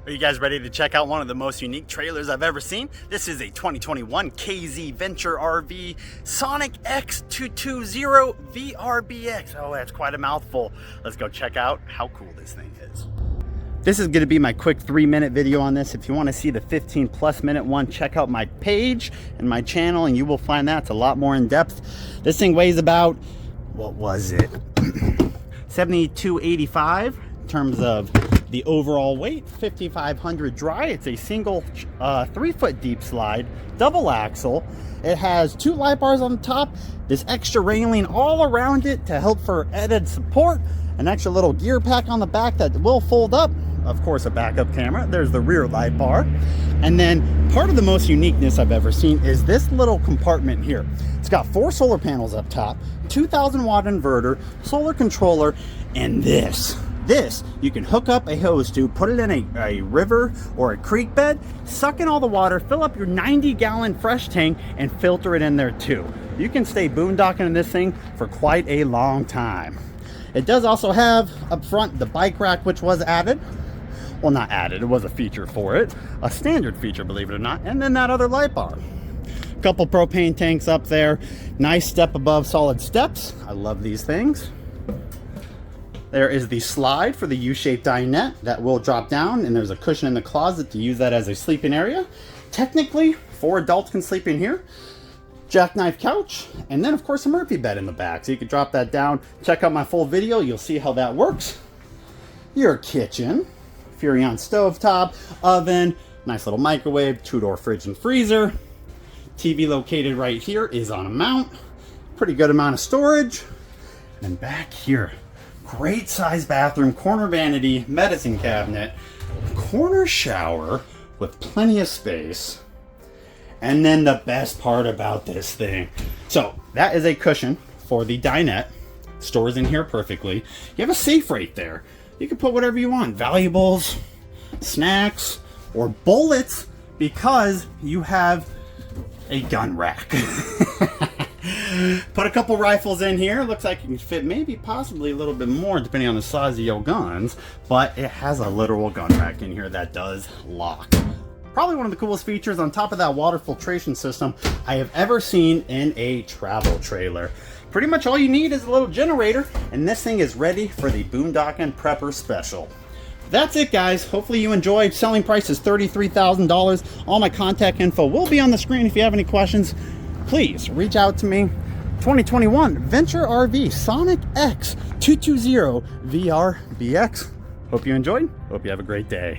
Are you guys ready to check out one of the most unique trailers I've ever seen? This is a 2021 KZ Venture RV Sonic X220 VRBX. Oh, that's quite a mouthful. Let's go check out how cool this thing is. This is going to be my quick 3-minute video on this. If you want to see the 15+ minute one, check out my page and my channel and you will find that it's a lot more in depth. This thing weighs about, what was it? 7285 in terms of the overall weight, 5,500 dry. It's a single 3-foot deep slide, double axle. It has 2 light bars on the top, this extra railing all around it to help for added support, an extra little gear pack on the back that will fold up, of course a backup camera, there's the rear light bar. And then part of the most uniqueness I've ever seen is this little compartment here. It's got 4 solar panels up top, 2,000 watt inverter, solar controller, and this you can hook up a hose to, put it in a river or a creek bed, suck in all the water, fill up your 90-gallon fresh tank, and filter it in there too. You can stay boondocking in this thing for quite a long time. It does also have up front the bike rack, which was added. Well, not added, it was a feature for it. A standard feature, believe it or not. And then that other light bar. Couple propane tanks up there. Nice step above solid steps. I love these things. There is the slide for the U-shaped dinette that will drop down, and there's a cushion in the closet to use that as a sleeping area. Technically, 4 adults can sleep in here. Jackknife couch, and then of course a Murphy bed in the back, so you can drop that down. Check out my full video, you'll see how that works. Your kitchen, Furrion stovetop, oven, nice little microwave, 2-door fridge and freezer. TV located right here is on a mount. Pretty good amount of storage. And back here, great size bathroom, corner vanity, medicine cabinet, corner shower with plenty of space. And then the best part about this thing. So that is a cushion for the dinette. Stores in here perfectly. You have a safe right there. You can put whatever you want. Valuables, snacks, or bullets, because you have a gun rack. Put a couple rifles in here. Looks like you can fit maybe possibly a little bit more depending on the size of your guns. But it has a literal gun rack in here that does lock. Probably one of the coolest features on top of that water filtration system I have ever seen in a travel trailer. Pretty much all you need is a little generator, and this thing is ready for the Boondockin' Prepper Special. That's it, guys. Hopefully you enjoyed. Selling price is $33,000. All my contact info will be on the screen. If you have any questions, please reach out to me. 2021 Venture RV Sonic X220 VRBX. Hope you enjoyed. Hope you have a great day.